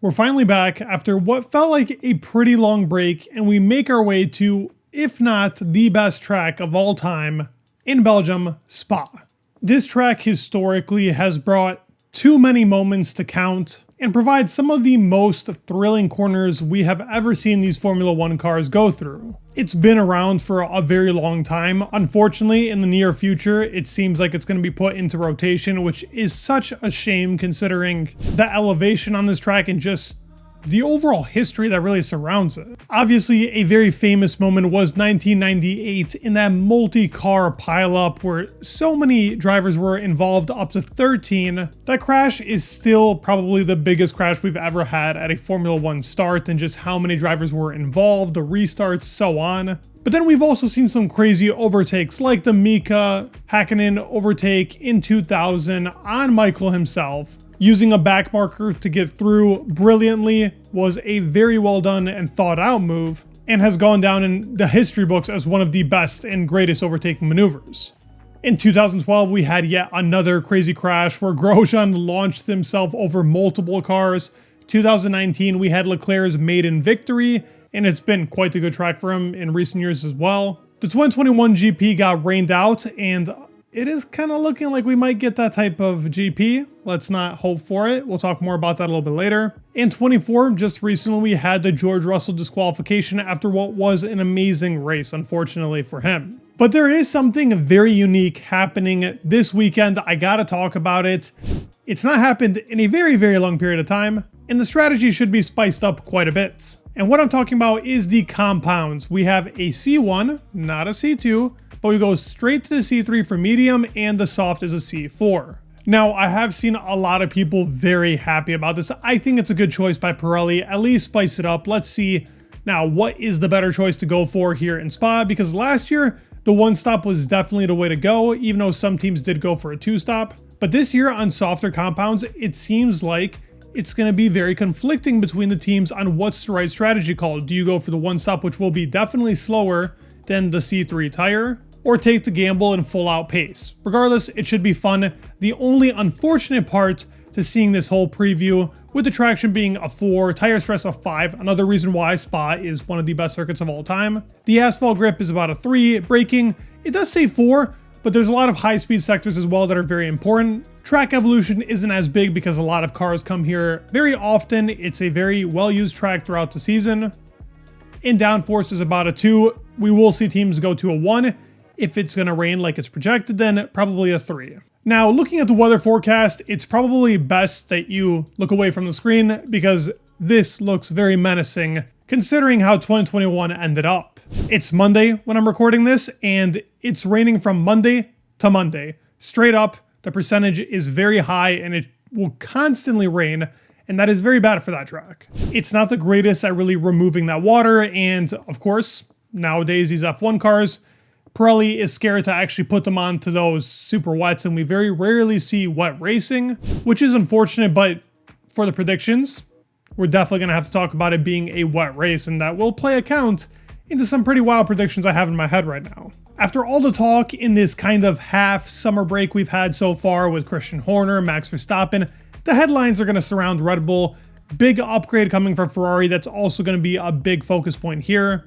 We're finally back after what felt like a pretty long break, and we make our way to, if not the best track of all time, in Belgium, Spa. This track historically has brought too many moments to count and provides some of the most thrilling corners we have ever seen these Formula One cars go through. It's been around for a very long time. Unfortunately, in the near future, it seems like it's going to be put into rotation, which is such a shame considering the elevation on this track and just the overall history that really surrounds it. Obviously, a very famous moment was 1998 in that multi-car pileup where so many drivers were involved, up to 13. That crash is still probably the biggest crash we've ever had at a Formula One start, and just how many drivers were involved, the restarts, so on. But then we've also seen some crazy overtakes, like the Mika Hakkinen overtake in 2000 on Michael himself. Using a back marker to get through brilliantly was a very well done and thought out move, and has gone down in the history books as one of the best and greatest overtaking maneuvers. In 2012, we had yet another crazy crash where Grosjean launched himself over multiple cars. 2019, we had Leclerc's maiden victory, and it's been quite the good track for him in recent years as well. The 2021 GP got rained out, and it is kind of looking like we might get that type of GP. Let's not hope for it. We'll talk more about that a little bit later. In 24, just recently, we had the George Russell disqualification after what was an amazing race, unfortunately for him. But there is something very unique happening this weekend. I gotta talk about it. It's not happened in a very, very long period of time, and the strategy should be spiced up quite a bit. And what I'm talking about is the compounds. We have a C1, not a C2, but we go straight to the C3 for medium, and the soft is a C4. Now, I have seen a lot of people very happy about this. I think it's a good choice by Pirelli. At least spice it up. Let's see now what is the better choice to go for here in Spa, because last year the one stop was definitely the way to go, even though some teams did go for a two stop. But this year on softer compounds, it seems like it's going to be very conflicting between the teams on what's the right strategy called. Do you go for the one stop, which will be definitely slower than the C3 tire, or take the gamble and full out pace? Regardless, it should be fun. The only unfortunate part to seeing this whole preview, with the traction being a 4, tire stress a 5, another reason why Spa is one of the best circuits of all time. The asphalt grip is about a 3, braking, it does say 4, but there's a lot of high speed sectors as well that are very important. Track evolution isn't as big because a lot of cars come here very often. It's a very well used track throughout the season. In downforce is about a 2. We will see teams go to a 1. If it's going to rain like it's projected, then probably a 3. Now, looking at the weather forecast, it's probably best that you look away from the screen because this looks very menacing considering how 2021 ended up. It's Monday when I'm recording this, and it's raining from Monday to Monday. Straight up, the percentage is very high and it will constantly rain, and that is very bad for that track. It's not the greatest at really removing that water, and of course, nowadays these F1 cars, Pirelli is scared to actually put them onto those super wets, and we very rarely see wet racing, which is unfortunate, but for the predictions, we're definitely going to have to talk about it being a wet race, and that will play account into some pretty wild predictions I have in my head right now. After all the talk in this kind of half summer break we've had so far with Christian Horner, Max Verstappen, the headlines are going to surround Red Bull. Big upgrade coming from Ferrari, that's also going to be a big focus point here.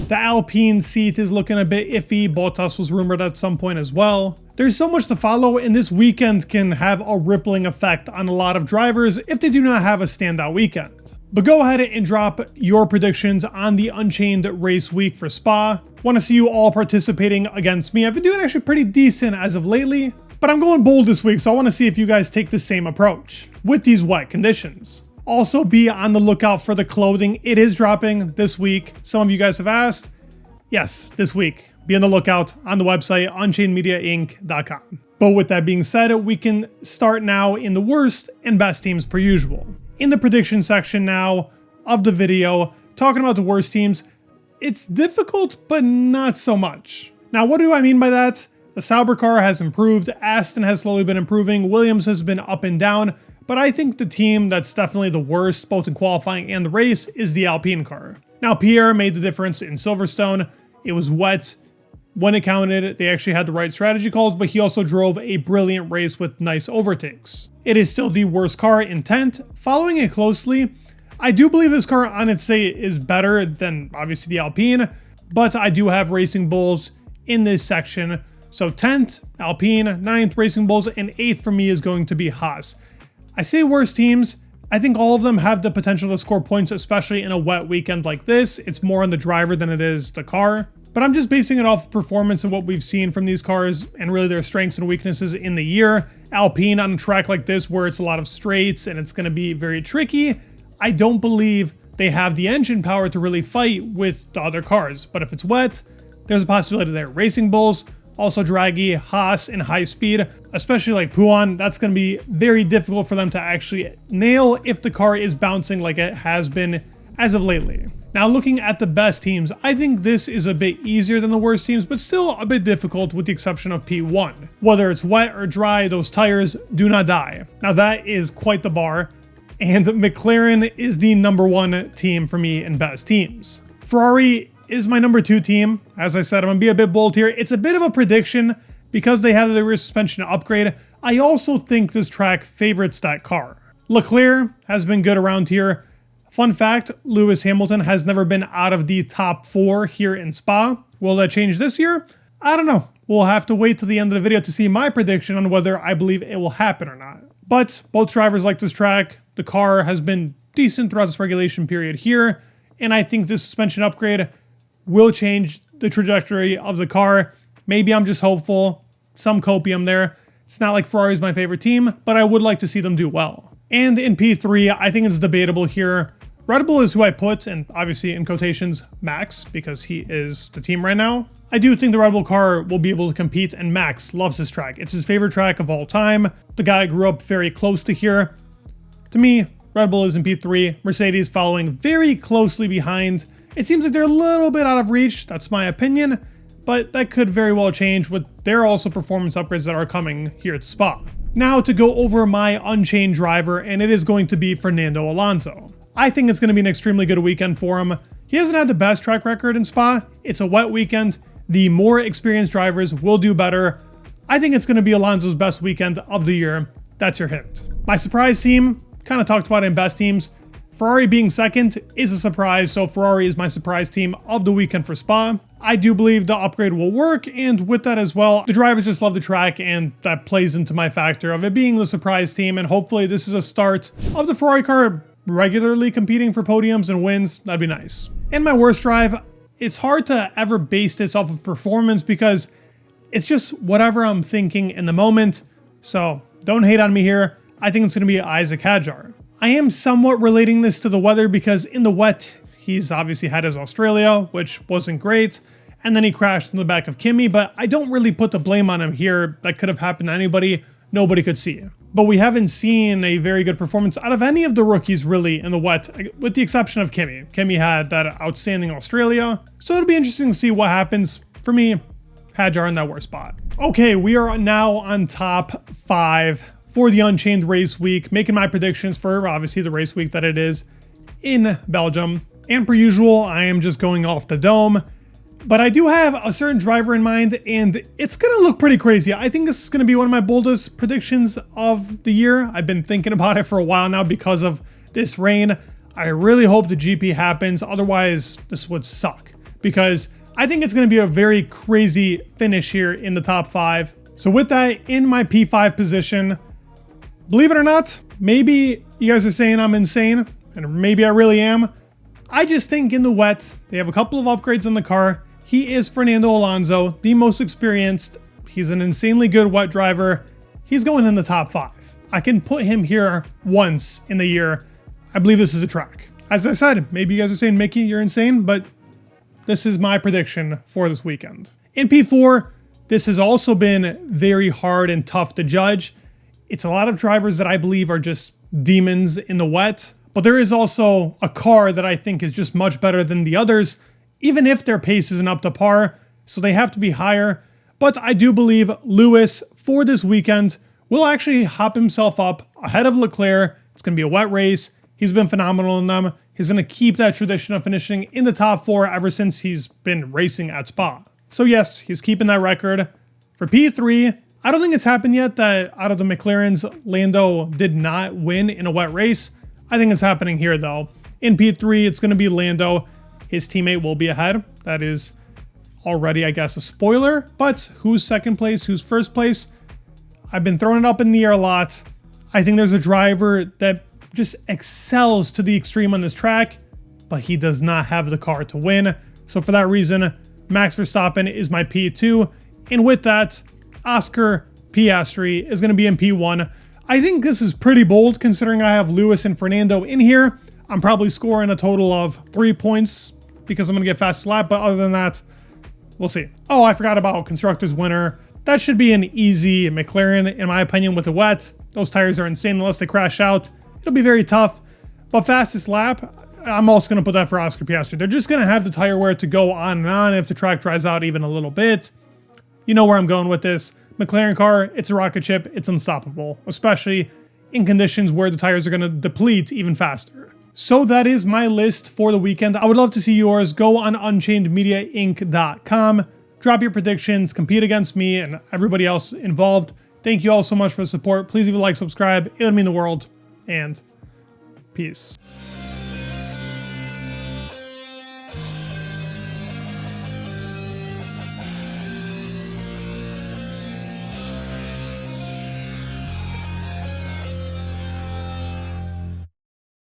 The Alpine seat is looking a bit iffy. Bottas was rumored at some point as well. There's so much to follow, and this weekend can have a rippling effect on a lot of drivers if they do not have a standout weekend. But go ahead and drop your predictions on the Unchained race week for Spa. Want to see you all participating against me. I've been doing actually pretty decent as of lately, but I'm going bold this week, so I want to see if you guys take the same approach with these wet conditions. Also, be on the lookout for the clothing. It is dropping this week. Some of you guys have asked. Yes, this week. Be on the lookout on the website, unchainedmediainc.com. But with that being said, we can start now in the worst and best teams per usual. In the prediction section now of the video, talking about the worst teams, it's difficult, but not so much. Now, what do I mean by that? The Sauber car has improved. Aston has slowly been improving. Williams has been up and down. But I think the team that's definitely the worst, both in qualifying and the race, is the Alpine car. Now, Pierre made the difference in Silverstone. It was wet. When it counted, they actually had the right strategy calls, but he also drove a brilliant race with nice overtakes. It is still the worst car in 10th. Following it closely, I do believe this car on its day is better than obviously the Alpine, but I do have Racing Bulls in this section. So 10th, Alpine, 9th, Racing Bulls, and 8th for me is going to be Haas. I say worst teams. I think all of them have the potential to score points, especially in a wet weekend like this. It's more on the driver than it is the car. But I'm just basing it off performance and what we've seen from these cars and really their strengths and weaknesses in the year. Alpine on a track like this where it's a lot of straights and it's going to be very tricky, I don't believe they have the engine power to really fight with the other cars. But if it's wet, there's a possibility there. Racing Bulls, also draggy, Haas, and high speed, especially like Puan, that's going to be very difficult for them to actually nail if the car is bouncing like it has been as of lately. Now looking at the best teams, I think this is a bit easier than the worst teams, but still a bit difficult with the exception of P1. Whether it's wet or dry, those tires do not die. Now that is quite the bar, and McLaren is the #1 team for me in best teams. Ferrari is my #2 team. As I said, I'm gonna be a bit bold here. It's a bit of a prediction because they have the rear suspension upgrade. I also think this track favorites that car. Leclerc has been good around here. Fun fact, Lewis Hamilton has never been out of the top 4 here in Spa. Will that change this year? I don't know. We'll have to wait till the end of the video to see my prediction on whether I believe it will happen or not. But both drivers like this track. The car has been decent throughout this regulation period here, and I think this suspension upgrade will change the trajectory of the car. Maybe I'm just hopeful. Some copium there. It's not like Ferrari's my favorite team, but I would like to see them do well. And in P3, I think it's debatable here. Red Bull is who I put, and obviously in quotations, Max, because he is the team right now. I do think the Red Bull car will be able to compete, and Max loves this track. It's his favorite track of all time. The guy grew up very close to here. To me, Red Bull is in P3, Mercedes following very closely behind. It seems like they're a little bit out of reach, that's my opinion, but that could very well change with their also performance upgrades that are coming here at Spa. Now to go over my unchained driver, and it is going to be Fernando Alonso. I think it's going to be an extremely good weekend for him. He hasn't had the best track record in Spa. It's a wet weekend. The more experienced drivers will do better. I think it's going to be Alonso's best weekend of the year. That's your hint. My surprise team, kind of talked about it in best teams. Ferrari being second is a surprise, so Ferrari is my surprise team of the weekend for Spa. I do believe the upgrade will work, and with that as well, the drivers just love the track, and that plays into my factor of it being the surprise team, and hopefully this is a start of the Ferrari car regularly competing for podiums and wins. That'd be nice. And my worst drive, it's hard to ever base this off of performance because it's just whatever I'm thinking in the moment, so don't hate on me here. I think it's going to be Isaac Hadjar. I am somewhat relating this to the weather because in the wet, he's obviously had his Australia, which wasn't great, and then he crashed in the back of Kimi, but I don't really put the blame on him here. That could have happened to anybody. Nobody could see it. But we haven't seen a very good performance out of any of the rookies really in the wet, with the exception of Kimi. Kimi had that outstanding Australia, so it'll be interesting to see what happens. For me, Hadjar in that worst spot. Okay, we are now on top 5 for the Unchained race week, making my predictions for obviously the race week that it is in Belgium. And per usual, I am just going off the dome. But I do have a certain driver in mind, and it's going to look pretty crazy. I think this is going to be one of my boldest predictions of the year. I've been thinking about it for a while now because of this rain. I really hope the GP happens. Otherwise, this would suck because I think it's going to be a very crazy finish here in the top 5. So with that, in my P5 position, believe it or not, maybe you guys are saying I'm insane, and maybe I really am. I just think in the wet, they have a couple of upgrades in the car. He is Fernando Alonso, the most experienced. He's an insanely good wet driver. He's going in the top 5. I can put him here once in the year. I believe this is a track. As I said, maybe you guys are saying, Mickey, you're insane, but this is my prediction for this weekend. In P4, this has also been very hard and tough to judge. It's a lot of drivers that I believe are just demons in the wet, but there is also a car that I think is just much better than the others, even if their pace isn't up to par, so they have to be higher. But I do believe Lewis, for this weekend, will actually hop himself up ahead of Leclerc. It's going to be a wet race. He's been phenomenal in them. He's going to keep that tradition of finishing in the top 4 ever since he's been racing at Spa. So yes, he's keeping that record. For P3, I don't think it's happened yet that out of the McLarens, Lando did not win in a wet race. I think it's happening here though. In P3, it's going to be Lando. His teammate will be ahead. That is already, I guess, a spoiler. But who's second place? Who's first place? I've been throwing it up in the air a lot. I think there's a driver that just excels to the extreme on this track, but he does not have the car to win. So for that reason, Max Verstappen is my P2. And with that, Oscar Piastri is going to be in P1. I think this is pretty bold considering I have Lewis and Fernando in here. I'm probably scoring a total of 3 points because I'm going to get fast lap, but other than that, we'll see. Oh, I forgot about Constructors winner. That should be an easy McLaren, in my opinion, with the wet. Those tires are insane unless they crash out. It'll be very tough. But fastest lap, I'm also going to put that for Oscar Piastri. They're just going to have the tire wear to go on and on if the track dries out even a little bit. You know where I'm going with this. McLaren car, it's a rocket ship. It's unstoppable, especially in conditions where the tires are going to deplete even faster. So that is my list for the weekend. I would love to see yours. Go on unchainedmediainc.com. Drop your predictions, compete against me and everybody else involved. Thank you all so much for the support. Please leave a like, subscribe. It would mean the world. And peace.